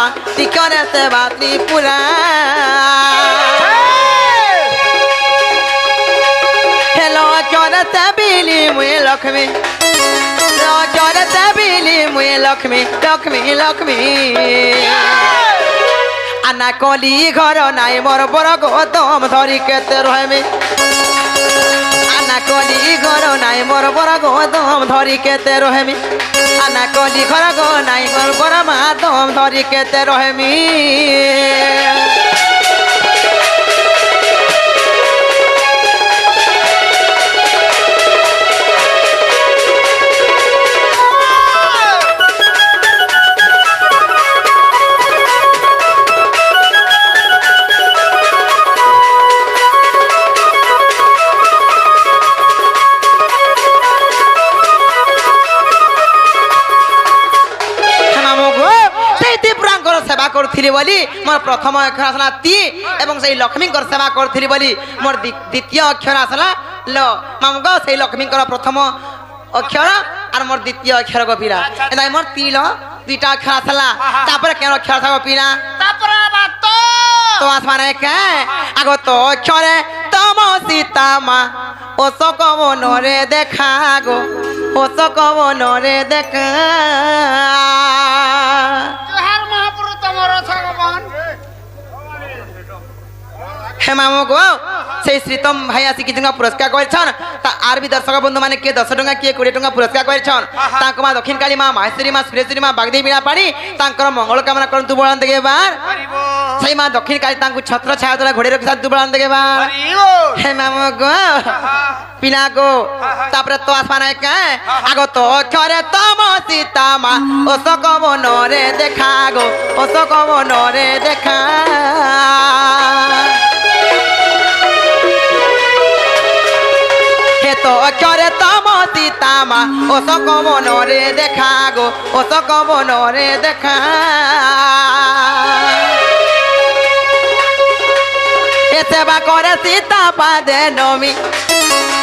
মা তিকরে সেবা ত্রিপুরা হেলো চরে সেবিলি মুই লক্ষ্মী চরে সেবিলি মুই লক্ষ্মী লক্ষ্মী লক্ষ্মী আনা কলি ঘর নাই মোর বড় গৌতম ধরি কেতে রহমি আনা কলি ঘর নাই মোর বড় গৌতম ধরি কেতে রহমি আনা কলি ঘর গো নাই মোর বড় মাতম ধরি কেতে রহমি সেবা করছিলি বলি মোর প্রথম অক্ষর আসলা তি এবং সেই লক্ষ্মীঙ্কর সেবা করছিলি বলি মোর দ্বিতীয় অক্ষর আসলা ল মামুগ সেই লক্ষ্মীঙ্কর প্রথম অক্ষর আর মোর দ্বিতীয় অক্ষর গোপীরা এটাই মোর তিল দুইটা অক্ষর আসলা তারপরে কেন অক্ষর আসা গোপীরা তারপরে তো আসমানে কে আগো তো অক্ষরে তম সীতা মা ও সকম নরে দেখা গো ও সকম নরে দেখা হে মামু গো সেই শ্রীতম ভাই আসি কিছু পুরস্কার করেছেন তা আর বি দর্শক বন্ধু মানে কিଏ 10 টଙ୍କା কিଏ 20 ଟଙ୍କା পুরস্কার করেছেন তাঙ্ক মা দক্ষিণ কালী মা মাহেশ্বরী মা সুরেশ্বরী মা বাগদেবী বীণা পাড়ি তাঙ্কর মঙ্গল কামনা করন্তু বলান দেগে বার সেই মা দক্ষিণ কালী তাঙ্কু ছত্র ছায়া তলে ঘোড়ে রখি সাধু বলান দেগে বার হে মামু গো পিনা গো তারপরে তো আসমান কে আগো তো অক্ষরে তম সীতা মা ও সকম নরে দেখা গো ও সকম নরে দেখা তো অক্ষরে তম সীতা মা ও সকম নরে দেখা গো ও সকম নরে দেখা এ সেবা করে সীতা পাদে নমি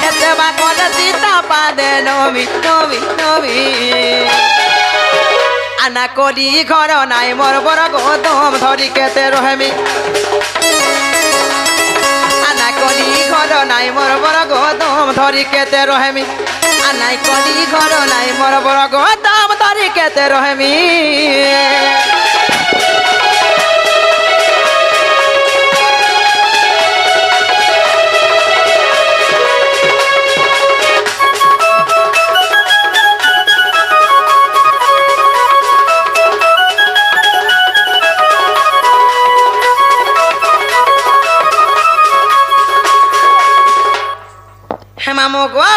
এ সেবা করে সীতা পাদে নমি নমি নমি আনা কলি ঘর নাই মোর বড় গৌতম ধরি কেতে রহমি আনা কলি ঘর নাই মোর বড় গৌতম ধরি কেতে রহমি আনাই কলি ঘর নাই মোর বড় গৌতম ধরি কেতে রহমি মামু গো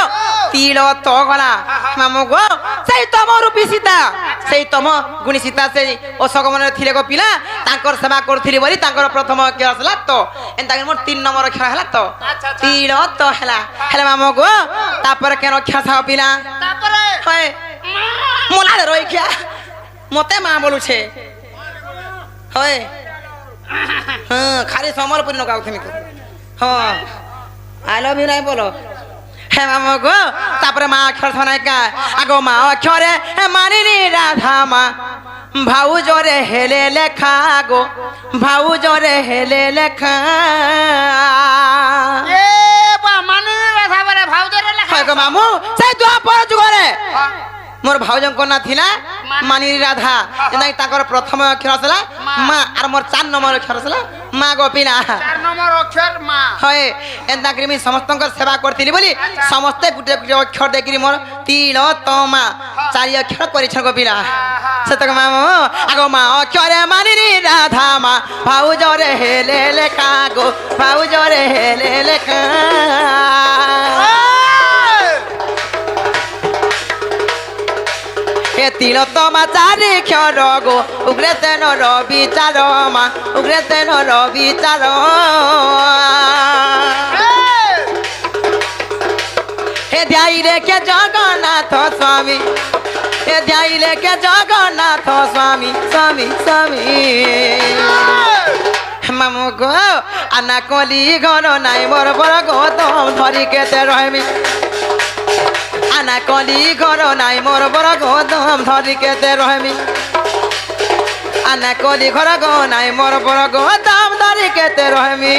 তিল তো গলা মামু গো সেই তম রূপী সীতা সেই তম গুণী সীতা সেই অশোক মনে থিলে গো পিলা তাঙ্কর সেবা করছিলি বলি তাঙ্কর প্রথম অক্ষর আসলা তো এন্তা মোর 3 নম্বর অক্ষর হলা তো তিল তো হেলা হেলা মামু গো তারপরে কেন অক্ষর সাও পিলা তারপরে হয় মোলা রই খিয়া মতে মা বলুছে হয় হ্যাঁ খালি সমরপুরি ন গাও তুমি হ্যাঁ আই লাভ ইউ নাই বলো হে মামু গো তারপরে মা অক্ষর শোনাইকা আগো মা অক্ষরে মানিনি রাধা মা ভাউ জরে হেলে লেখা গো ভাউ জরে হেলে লেখা এ বা মানিনি রাধা বলে ভাউ জরে লেখা গো মামু সেই দ্বাপর যুগরে মোর ভাউজঙ্ক না থিলা মানিনি রাধা যেনাই তাকর প্রথম অক্ষর আসলা মা আর মোর 4 নম্বর অক্ষর আসলা মা গোপিনা 4 নম্বর অক্ষর মা হয় এন্তা করি আমি সমস্তঙ্কর সেবা করতিলি বলি সমস্তে গুটে গুটে অক্ষর দেখি মোর তিল তমা 4 অক্ষর করিছেন গোপিনা সেতক মামু আগো মা অক্ষরে মানিনি রাধা মা ভাউজরে হেলে লেখা গো ভাউজরে হেলে লেখা হে তিল তমা 4 অক্ষর গো উগ্রে তেন রবি চার মা উগ্রে তেন রবি চার হে ধ্যাই রেখে জগন্নাথ স্বামী হে ধ্যাই রেখে জগন্নাথ স্বামী স্বামী স্বামী মামু গো আনা কলি ঘর নাই মোর বড় গৌতম ধরি কেতে রহমি আনা কলি ঘর নাই মোর বড় গৌতম ধরি কেতে রহমি আনা কলি ঘর গো নাই মোর বড় গো দাম দারি কেতে রহমি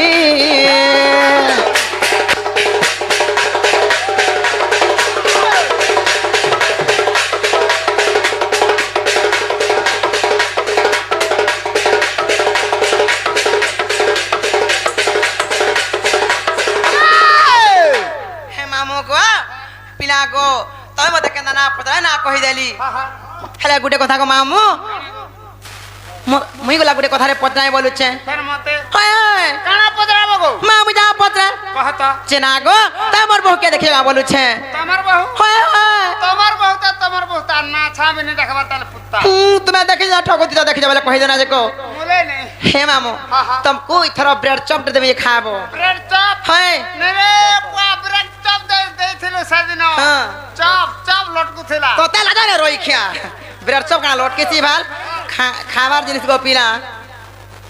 पिला गो तय मते केना ना पता ना कहि देली हेला गुटे कथा को मामू मुई गला गुटे कथा रे पतनाय बोलु छे फेर मते हाय काना पतराबो गो मामू जा पतरा कहता चेना गो तय मोर बहु के देखेगा बोलु छे तमर बहु हाय हाय तमर बहु त ना छाबे ने देखबा ताले पुत्ता तुम्हें देखि जा ठगोती त देखि जा बोले कहि देना जे को बोले नहीं हे मामू तुम कोई थरो ब्रेड चॉप दे देबे खाबो ब्रेड चॉप हाय ने रे ब्रेड चॉप दे थिलो सादिनो हां चॉप लटकु थिला तो तेला जाने रोई खिया ब्रेड चॉप का लटके छी भाल खाबार जिनिस को पीला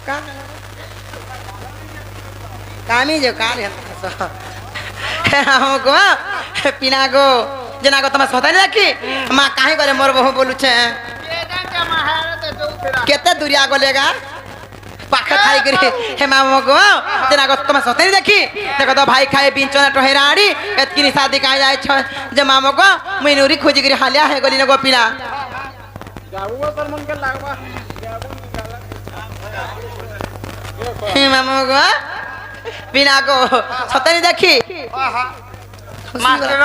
का कामी जो कान है हमको पीना गो जना को तम सता नहीं रखी मां काहे करे मोर बहु बोलु छे केते दूरिया गोलेगा पाखा खाई करे हे मामो गो जना को तम सता नहीं देखी देखो तो भाई खाए बिंचना टहेराड़ी एतकी शादी का जाय छ जे मामो को मिनुरी खोजी करे हालिया है गोली ने गो पीला जाऊवा तर मन के लागबा हे मामो गो पीना को सता नहीं देखी मास्टर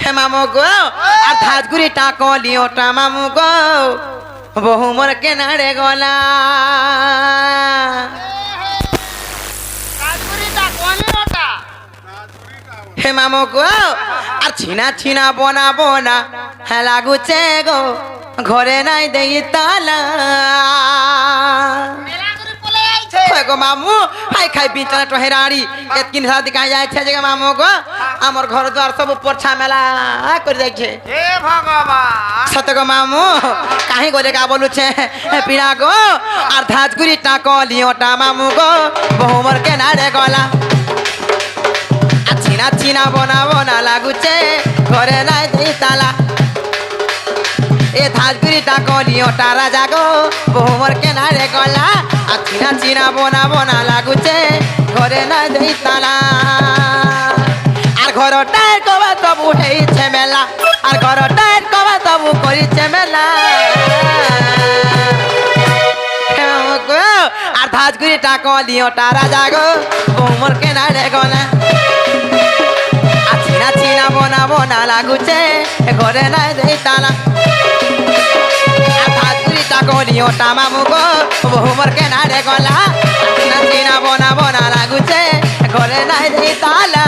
हे मामो गो आ धाजगुरी टाको लियो टा मामो गो बहु मोर के नारे गोला धाजगुरी टाको लियो टा हे मामो गो আর ছিনা ছিনা বনা বনা হ্যাঁ লাগুছে গো ঘরে নাই দেই তালা गो मामू हाय खाई बिचना टहेराड़ी एतकिन शादी का जाय छे जे मामू गो हमर घर द्वार सब पोछा मेला कर जाय छे हे भगवान सत गो मामू काहे गोले का बोलु छे पीड़ा गो और धाजगुरी टाको लियोटा मामू गो बहुमर के नारे गोला छिना छिना बना बना लागु छे घरे नाय देई ताला ए धाजगुरी टाको लियोटा राजा गो बहुमर के नारे गोला चिना चिना बना बना लागुचे घरे ना देई ताला আর ঘরটায় কবা তবু হেইছে মেলা আর ঘরটায় কবা তবু করিছে মেলা আর ধাজগুড়ি টাকা লিওটা রাজা গো বোমর কেনারে গনা আর চিনা চিনা বনা বনা লাগুছে ঘরে না দেই তালা কলিও টামামু গো বহুমর के नारे गला चिना चिना बना बना लागुचे घरे নাই দেই তালা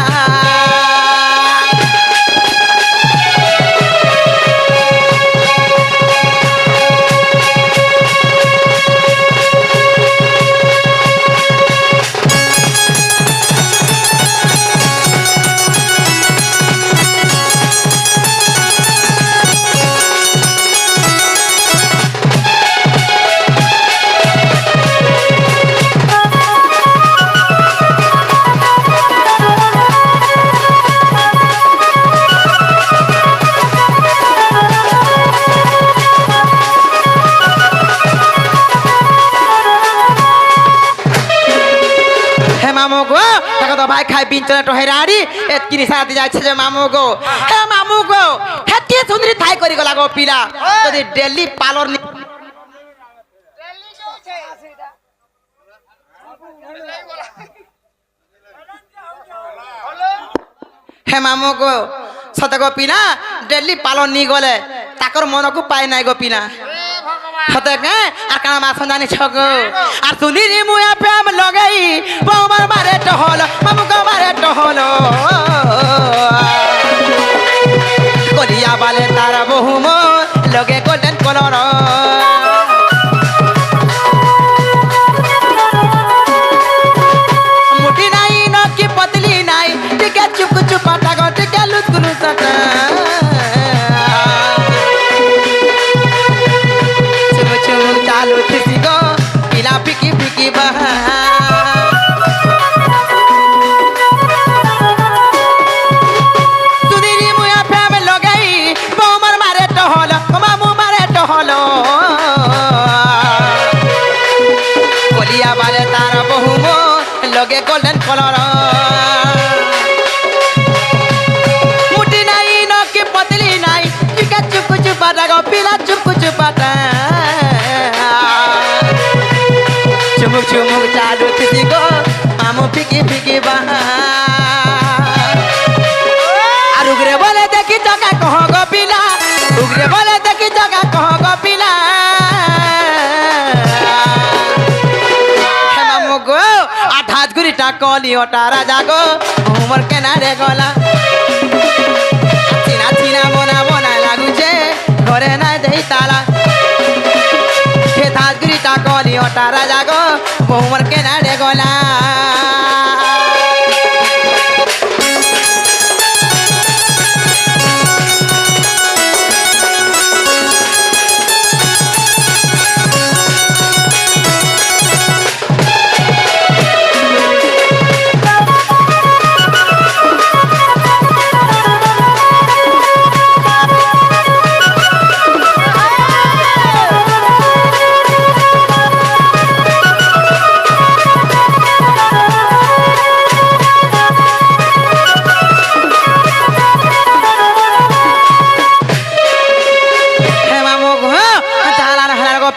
भाई खाई बिंचना टहेराड़ी एतकी शादी जाय छे जे मामू गो हे मामू गो हेती सुंदरी थाई करी गला गो पीला जदी डेली पार्लर डेली जो छे हे मामू गो सत गो पीला डेली पार्लर नी गले ताकर मन को पाए নাই गो पीला हते के আর কানা মাছ জানি ছগো আর সুনি রে মুয়া প্রেম लगाई বৌমার মারে টহল মামু গো মারে টহল কলিয়া বালে তার বহু মো লগে গোল্ডেন কলর মুটি নাই নকি পতলি নাই টিকে চুপ চুপ পাটা গো টিকে লুতগুলু সাটা चालू थी गो पीला फिकी फिकी बहा सुधीरी मुया प्रेम लगाई बौमर मारे टहल मामू मारे टहल গোল্ডেন কলর মুটি নাই নকি পতলি নাই চিকা চুকু চুপাটা গো পিলা চুকু চুপাটা চুমুক চুমুক চালু থিসি গো মামু ফিকি ফিকি বাহা আর উগরে বলে দেখি জগা কহ গো পিলা উগরে বলে দেখি জগা কহ গো পিলা হে মামু গো আঠাজ গুড়িটা কলি ওটা রাজা গো উমর কেনারে গলা চিনা চিনা মনা মনা লাগুছে ঘরে নাই দেই তালা হে ধাজ গুড়িটা কলি ওটা রাজা গো উমর কেনারে গলা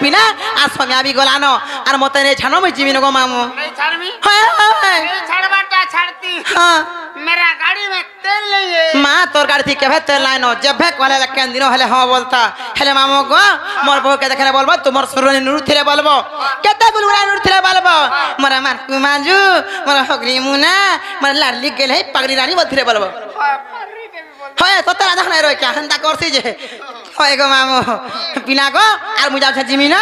পিনা আর সঙ্গে আমি গলানো আর মতে নেই ছানো মই জীবিন গো মামু नहीं छाड़मी হ্যাঁ হ্যাঁ नहीं छाड़बाटा छाड़ती হ্যাঁ मेरा गाड़ी में तेल नहीं है মা তোর গাড়ি থেকে কেভে তেল লাইনো যেভে কলে কেন দিন হলে হ্যাঁ বলতা হেলে মামু গো মোর বউ কে দেখে বলবো তোমার সুরনি নুর থিরে বলবো কেতে গুলগুলা নুর থিরে বলবো মোরা মার কুমাজু মোরা হগরি মুনা মোরা লাডলি গেলে পাগড়ি রানী বল থিরে বলবো হয় তো তারা দেখ না রই কে হান্তা করছি যে হয় গো মামু পিনা গো আর মুই যাচ্ছে জিমি না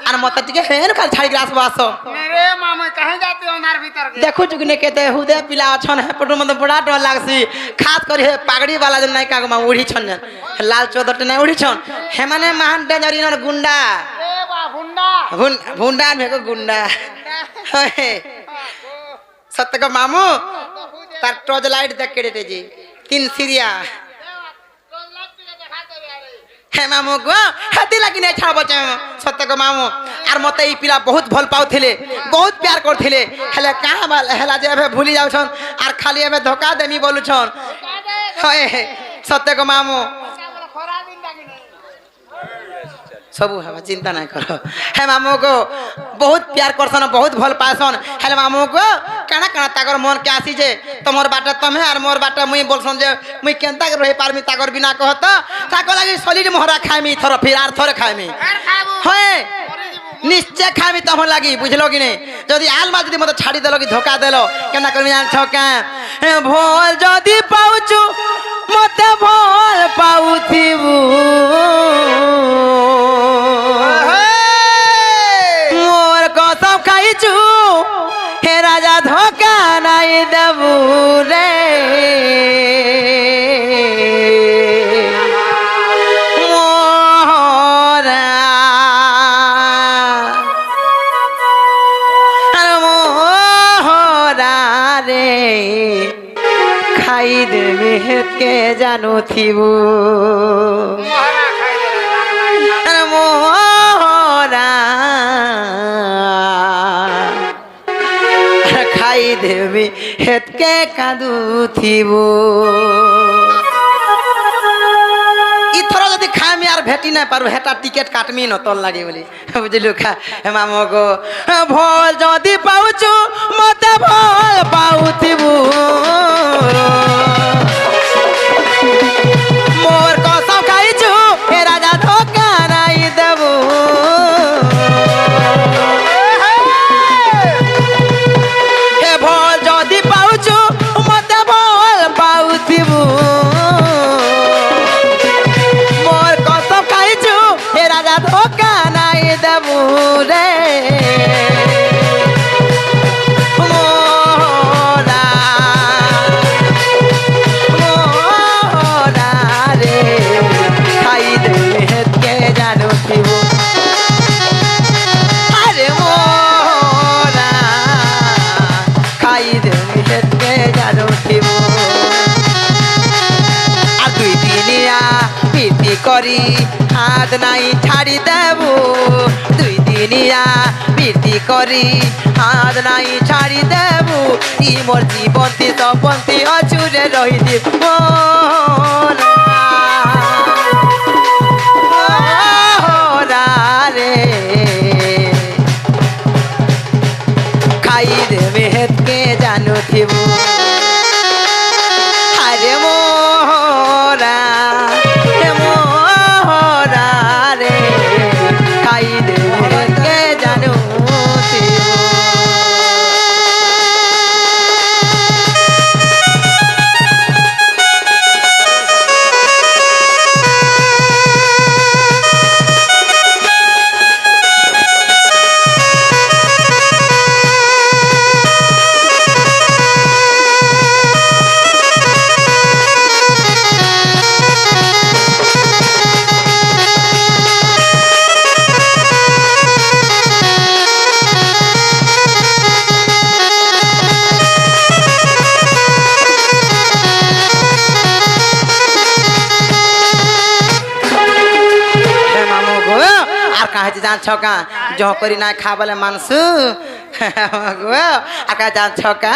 আর মতে টিকে হেন কাল ছাড়ি গ্রাস বাসো मेरे मामा कहाँ जाते हो नार भीतर के देखो चुकने केते हुदे पिला छन है पटु मत बड़ा डर लागसी खास करी हे पागड़ी वाला जन नाइ कागमा उड़ी छन लाल चौदट नाइ उड़ी छन हे माने महान डेंजरी नर गुंडा ए बा भुंडा भुंडा मेको गुंडा होए सत्य को मामू तार टॉर्च लाइट देख के देते जी तीन सिरिया हे मामू गो हाथी लगी नहीं छाड़ बचे सत्य को मामू आर मते ई पिला बहुत भल पाउथिले बहुत प्यार करथिले हेले कहां बाल हेला जे एबे भूली जाउ छन आर खाली एबे धोखा देमी बोलु छन होए सत्य को मामू खरा दिन डाकी नहीं सब हवा चिंता नहीं करो हे मामू को बहुत प्यार करसन बहुत भल पासन हेले मामू को काना काना ताकर मन के आसी जे तमोर बाटे तमे आर मोर बाटे मुई बोलसन जे मुई केनता रही पारमी ताकर बिना कहत ताको लागि सॉलिड मोहरा खाइमी थोर फिर आर थोर खाइमी फिर खाबो होए निश्चय खाइमी तमन लागि बुझलो कि नहीं जदी आलमा जदी मते छाड़ी देलो कि धोखा देलो केना करमी जान छका भोल जदी पाउचु मते भोल पाउथिबु मोर कसम खाइचु हे राजा धोखा नाइ देबु रे मोरा मोरा रे खाइ देबे के जानु थिबु मोहरा खाई दे अरे मोरा खाई देवी हेत के कादू थीबो इथर जदि खामी आर भेटी ना पारु हेटा टिकेट काटमी न तल लागे बोली बुझलु खा हे मामो गो भोल जदि पाउचु मते भोल पाउथिबु मोर कसम खाइछु हे राजा धोखा नाइ देबु हे भोल जदि पाउछु मते भोल पाउथिबु मोर कसम खाइछु हे राजा धोखा नाइ देबु रे मोरा मोरा रे खाइ दे के जानु थिबु अरे मोरा खाइ दे के जानु थिबु आ दुई दिनिया पिटी करी हाथ नाइ छाड़ी देबु दुई दिन দুনিয়া বৃদ্ধি করি হাত নাই ছাড়ি দেবু ই মোর জীবন্তি তপন্তি অচুরে রহিদিব রে খাই দেবে হেতকে জানু থিব আরে মোরা হে মোরা রে খাই দেবে হেতকে জানু থিব जान छका जो करी ना खाबले मानसु आका जान छका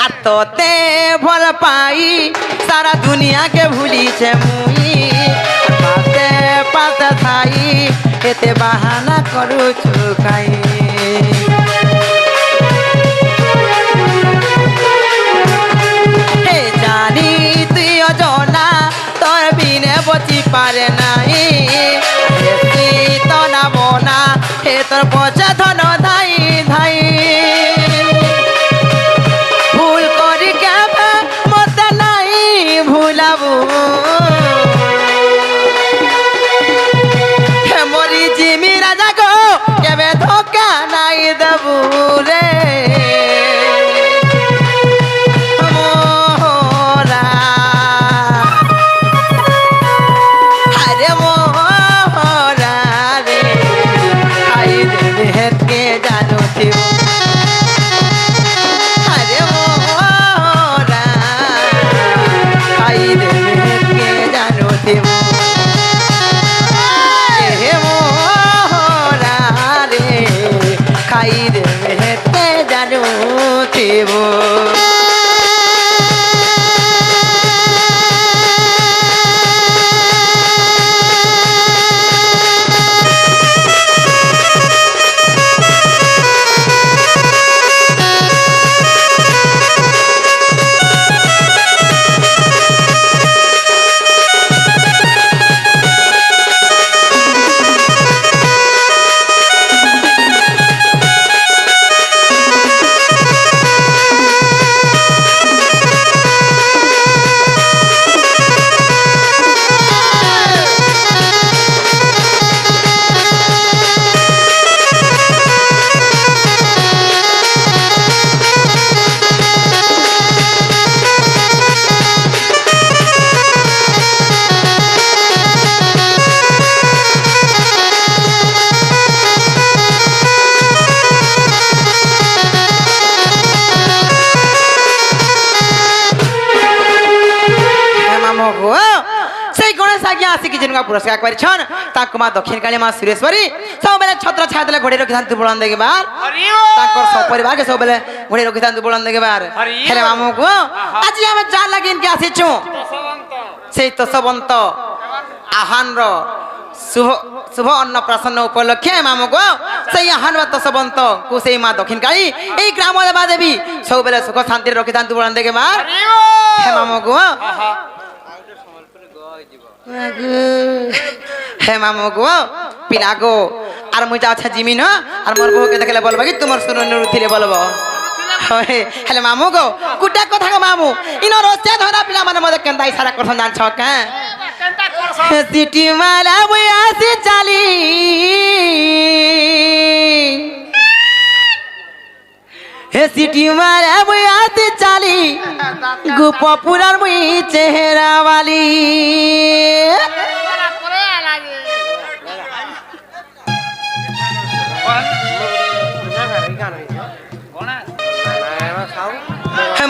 आ तोते भल पाई सारा दुनिया के भूली छे मुई पाते पाते थाई एते बहाना करू छुकाई हे जानी तुई जना तोर बिने बची पारे नाही बोना हे तोर पचा धन धाई धाई भूल करी के मत नहीं भूलाबू हे मोरी जिमी राजा को केबे धोखा नहीं देबू रे मोरा अरे मोरा के जानो थियो अरे मोरा खाई दे के जानो थियो हे मोरा रे खाई दे के जानो थियो पुरस्कार कर दक्षिण काली माँ सुरेश्वरी सब बेले छत्र छाया देले घोड़े रखी था बुलंद के बार सब परिवार के सब बेले घोड़े रखी था बुलंद के बार हेले मामू को आज हम जा लगी इनके आसीचु से तो सबंत आहान रो शुभ अन्न प्रसन्न उपलक्षे मामू को से आहान तो सबंत को से माँ दक्षिण काली ए ग्राम देवा देवी सब बेले सुख शांति रखी था बुलंद के बार हे मामू को हे मामू गो पिला गो आर मुझे अच्छा जिमी न आर मोर बहू के देखले बोलबा कि तुमर सुनो नुथिले बोलबो हेले मामू गो गुड्डा कथा गो मामू इनो रोसे धरा पिला माने मदे केनता इशारा करथन जान छ का सिटी माला बुया से चाली हे सिटी माला बुया से चाली गुपपुरार मुई चेहरा वाली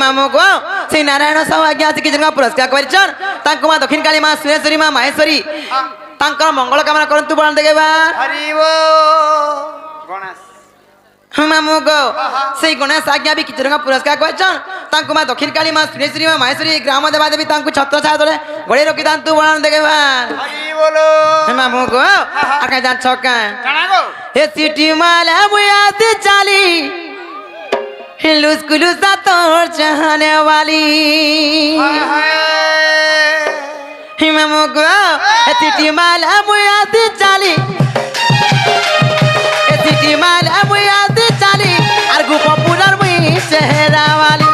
मामू को से नारायण साहू आज्ञा से किजन पुरस्कार करछन तांको मां दक्षिण काली मां सुरेश्वरी मां माहेश्वरी तांकर मंगल कामना करंतु बळन देबा हरि वो গণেশ মামু গো সেই গণেশ আজ্ঞা বি কিছু টাকা পুরস্কার করেছেন তাঙ্কু মা দক্ষিণ কালী মা সুরেশ্বরী মা মাহেশ্বরী গ্রাম দেবা দেবী তাঙ্কু ছত্র ছায়া ধরে গড়ে রকি তান্তু বনান দেখবা হরি বলো মামু গো আকা যান ছকা কানা গো এ সিটি মালা বুয়াতে চালি লুসকু লুসা তোর চাহনে वाली হায় হায় মামু গো এ সিটি মালা বুয়াতে চালি এ সিটি মালা বুয়াতে চালি আর গো পপুলার মুই চেহারা वाली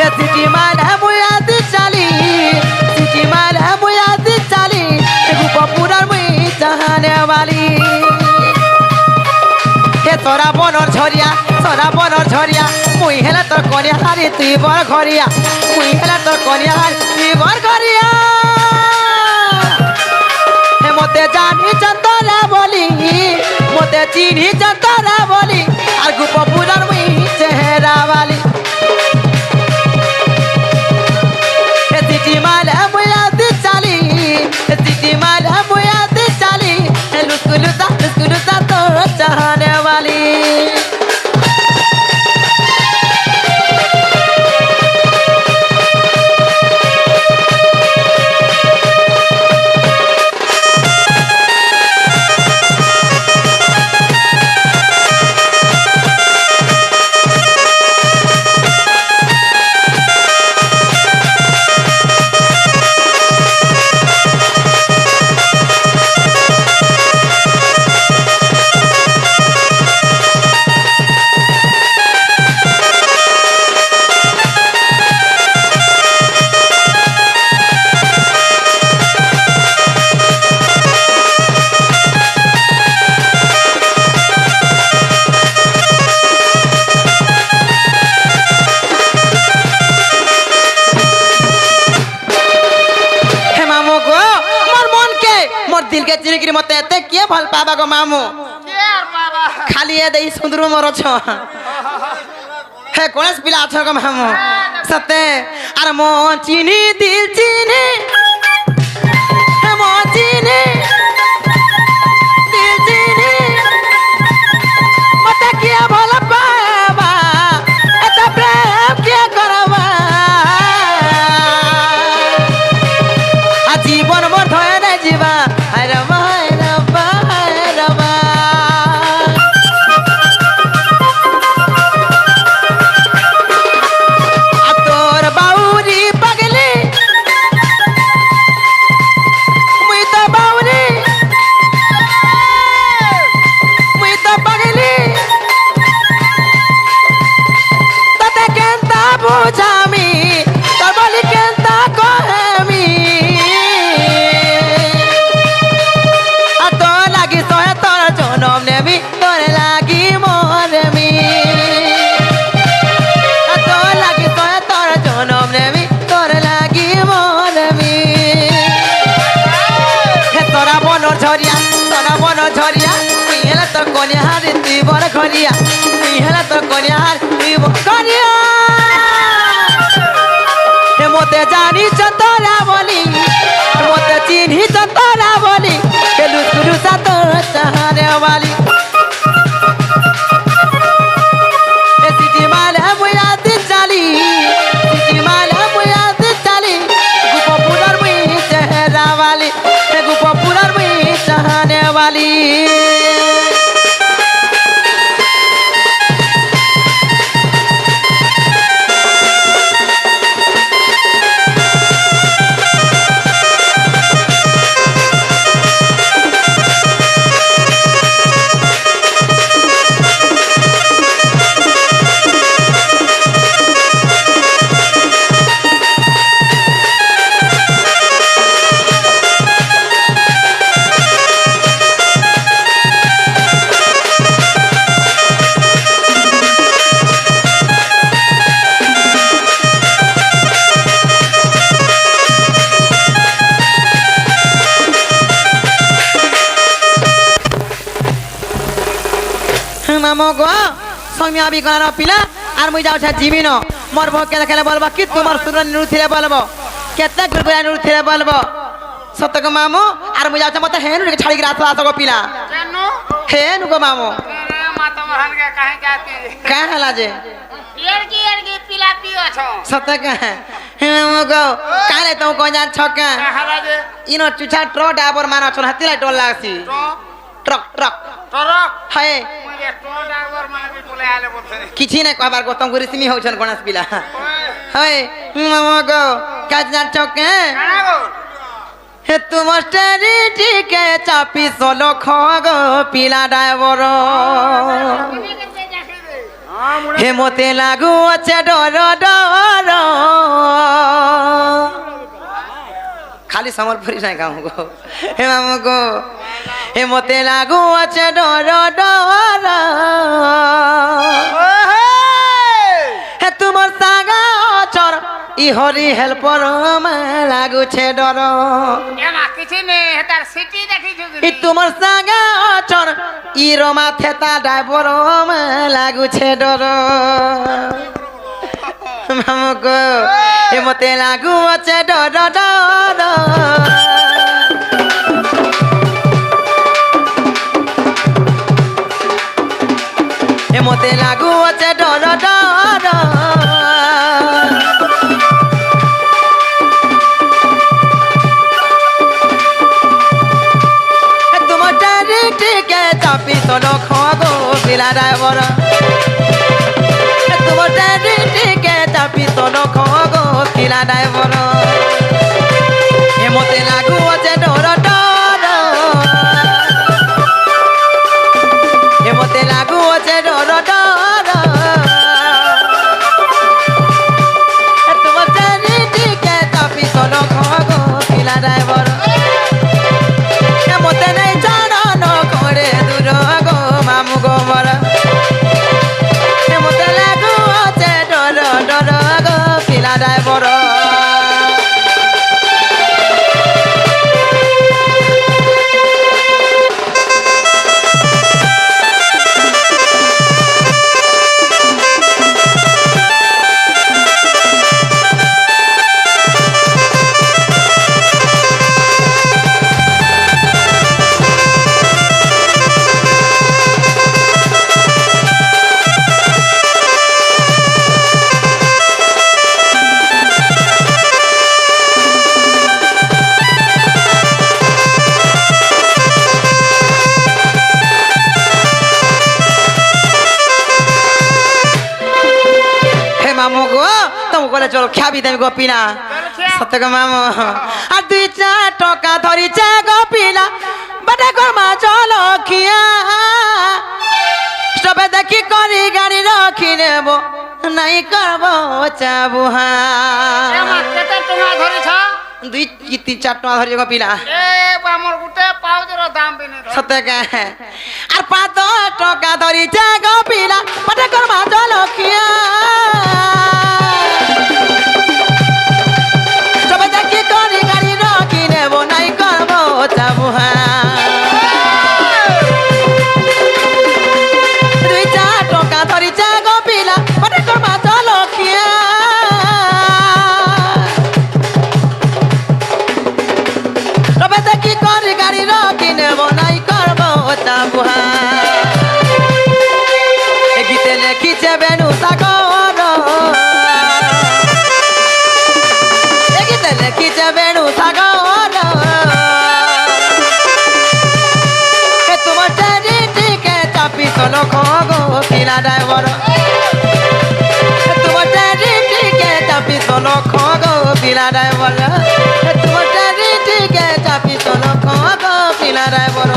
এ সিটি মালা বুয়াতে চালি সিটি মালা বুয়াতে চালি এ গো পপুলার মুই চাহনে वाली হে তোরা বনর ঝরিয়া মুই হেলা তোর কনিয়া হারি তুই বর ঘরিয়া মুই হেলা তোর কনিয়া হারি তুই বর ঘরিয়া হে মতে জানি চন্দরা বলি মতে চিনি চন্দরা বলি আর গুপ পুরার মুই চেহারা वाली হে সিটি মালা মুয়াতে চালি হে সিটি মালা মুয়াতে চালি হে লুসকুলুতা তোর চাহনে वाली दिल के चिरगिरी मते एते के भल पाबा गो मामू কে আর বাবা खाली ए देई सुंदर मोर छ हे गणेश पिला छ गो मामू सते अरे मो चिनी दिल चिनी हे मो चिनी दिल चिनी मते के भल पाबा एते प्रेम के करबा आ जीवन मोर धोए नै जीवा झरिया हेला तो कनिया हारी तुई बर घरिया हेला तो कनिया हारी तुई बर घरिया हे मोते जानी चतरा बोली मोते चिन्ही चतरा बोली के लुसुरु सा तो चाहने वाली ए सिटी माला बुयाती चाली सिटी माला बुयाती चाली गुपो पुरर मुई चेहरा वाली ए गुपो पुरर मुई चाहने वाली मामो गो सौम्या भी गणार पिला आर मुई जाउछा जीविन मोर भो के खेले बोलबा कि तुमर सुरन नु थिले बोलबो केते गुरगुरा नु थिले बोलबो सतक मामू आर मुई जाउछा मते हेनु के छाड़ी के रात आसो गो पिला কেন हे नुको मामो रे माता मोहन के काहे जाती का हला जे एड़गी पिला पियो छो सत का हे मामो गो काले तो को जान छका हला जे इनो चुछा ट्रक डाबर मानो छन हतिला टोल लागसी तो ट्रक ट्रक तरक हे मुझे तो ड्राइवर माने भी बोले आले बोलते किछि नै कहबार को तुम गुरिसमी होछन गणेश पिला हे मामो गो का जान छका काना गो हे तुम स्टेरिटी के चापी सोलो खगो पिला ड्राइवर हां मुड़े हे मोते लागू আছে ডর ডর খালি সম্বলপুরি নাই গাও গো হে মামু গো হে মোতে লাগু আছে ডর ডর হে তোমার সাগা চর ই হরি হেল্পর মে লাগু ছে ডর এমা কিছু নেই তার সিটি দেখি ই তোমার সাগা চর ই রমা থেতা ড্রাইভার মে লাগু ছে ডর মামু গো হে মোতে লাগু আছে ডর ডর হে মোতে লাগু আছে ডর ডর তোমার ডাইরেক্টকে চাপি তোলো খগো পিলা ড্রাইভার তোমার ডাইরেক্টকে চাপি তোলো খগো পিলা ড্রাইভার হে মোতে লাগু আছে ডর ডর হে মোতে লাগু আছে ডর ডর তোমার ডাইরেক্টকে চাপি তোলো খগো পিলা ড্রাইভার মতে নাই জানান করে দূর গো মামু গো মর মতে লাগু আছে ডর ডর গো পিলা ড্রাইভার মামু গো তুমি বলে চল খাবি তুমি গোপিনা সত্য গো মামু আর 2-4 টাকা ধরিছে গোপিনা বাটা কর্মা চল খিয়া সবে দেখি করি গাড়ি রাখি নেব নাই করব চাবুহা এমা কেতে তোমা ধরিছ 2-3-4 টাকা ধরি গোপিনা এ আমার গুটে পাউজের দাম বিনে সত্য কে আর 5 টাকা ধরিছে গোপিনা বাটা কর্মা চল খিয়া সবে দেখি করি গাড়ি রাখি নেব নাই করব চাবুহা 2-4 টাকা ধরিছে গোপিলা বাটা কর্মা চল খিয়া সবে দেখি করি গাড়ি রাখি নেব নাই করব চাবুহা এ গীতে লেখিছে বেনু সাগর এ গীতে লেখিছে বেনু সাগর এ তোমার চারিদিকে চাপি চলো খগো পিলা ড্রাইভার এ তোমার চারিদিকে চাপি চলো খগো পিলা ড্রাইভার এ তোমার চারিদিকে চাপি চলো খগো পিলা ড্রাইভার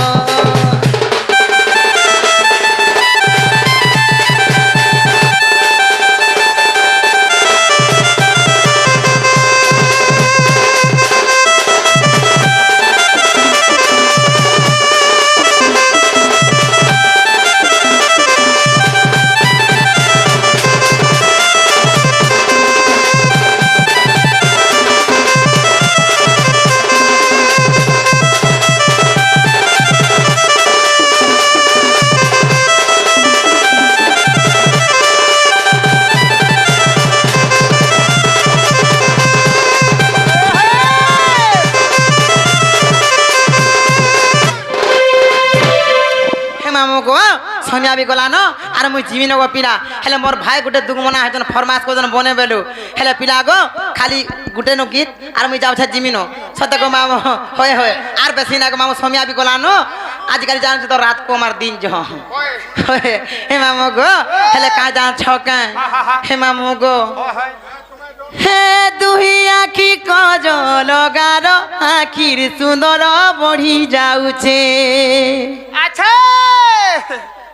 সোনিয়া বি গলা ন আর মুই জিমি নগো পিলা হেলে মোর ভাই গুটে দুগমনা হেতন ফরমাস কোজন বনে বেলু হেলে পিলা গো খালি গুটে নো গীত আর মুই যাউছা জিমি ন সতে গো মামু হয় হয় আর বেশি না গো মামু সোনিয়া বি গলা ন আজকাল জানছ তো রাত কো মার দিন জ হে মামু গো হেলে কা জান ছকা হে মামু গো হে দুহি আখি কজল গার আখির সুন্দর বঢ়ি যাউছে আচ্ছা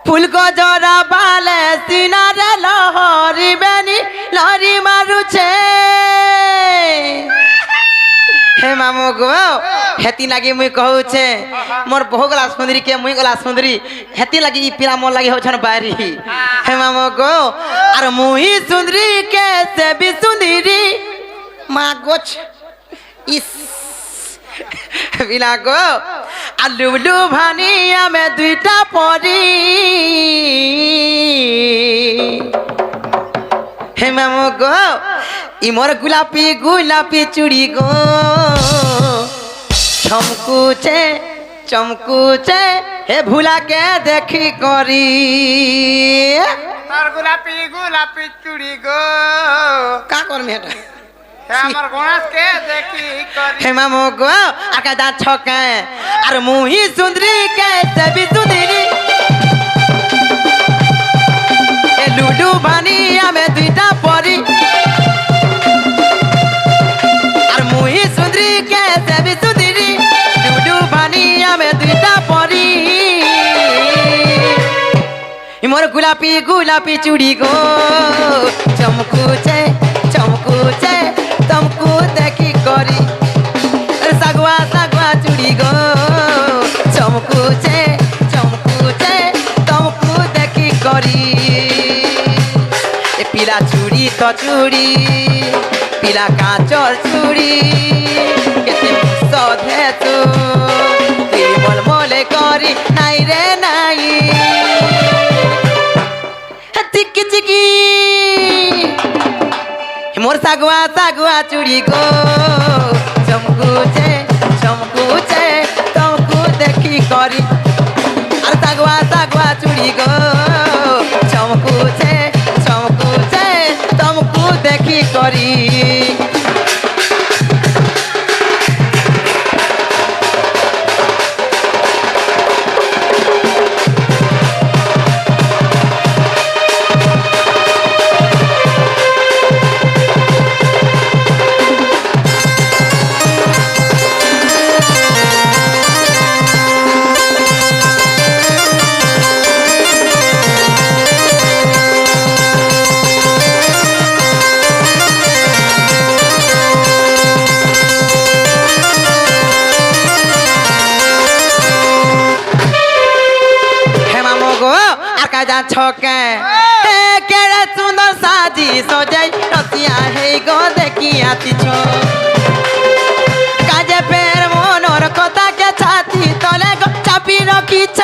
ফুল গজরা বালে সিনারে লহরি বেনি লহরি মারুছে হে মামু গো হেতি লাগি মুই কহুছে মোর বহু গলা সুন্দরী কে মুই গলা সুন্দরী হেতি লাগি ই পিলা মোর লাগি হছন বাইরি হে মামু গো আর মুই সুন্দরী কে সে বি সুন্দরী মা গোছ ইস পিলা গো আর লুবলু ভানি আমি দুইটা পরি হে মামু গো ইমর গোলাপি গোলাপি চুড়ি গো চমকুছে চমকুছে হে ভুলাকে দেখি করি তোর গোলাপি গোলাপি চুড়ি গো কা করমি এটা হে আমার গণেশকে দেখি করি হে মামু গো আকা দা ছকে আর মুহি সুন্দরী কে সবি সুন্দরী এ লুডু বানি আমি দুইটা পরি আর মুহি সুন্দরী কে সবি সুন্দরী লুডু বানি আমি দুইটা পরি মোর গোলাপি গোলাপি চুড়ি গো চমকুছে চমকুছে তমকু দেখি করি সাগুয়া সাগুয়া চুড়ি গো চমকুছে চমকুছে তমকু দেখি করি এ পিলা চুড়ি তো চুড়ি পিলা কাঁচর চুড়ি কেতে সধে তু তুই মলমলে করি নাই রে নাই চিকি চিকি মোর সাগুয়া সাগুয়া চুড়ি গো চমকুছে চমকুছে তমকু দেখি করি আর সাগুয়া সাগুয়া চুড়ি গো চমকুছে চমকুছে তমকু দেখি করি যা ছকে কেড়ে সুন্দর সাজি সজাই রসিয়া হেই গো দেখি আতিছ কাজে ফের মনর কথাকে ছাতি তলে গো চাপি রখিছ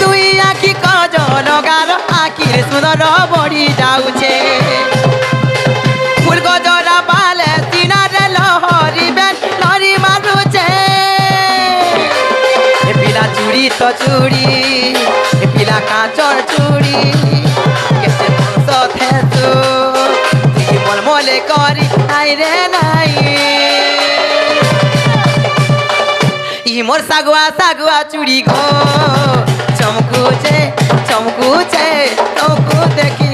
দুই আখি কজল গার আখির সুন্দর বড়ি যাউছে ফুল গজরা বালে সিনারে লহরি বেন লহরি মারুছে চুড়ি তো চুড়ি পিলা কাঁচর চুড়ি কেতে বংশ থেতু তুই মলমলে করি নাই রে নাই ই মোর সাগুয়া সাগুয়া চুড়ি গো চমকুছে চমকুছে তমকু দেখি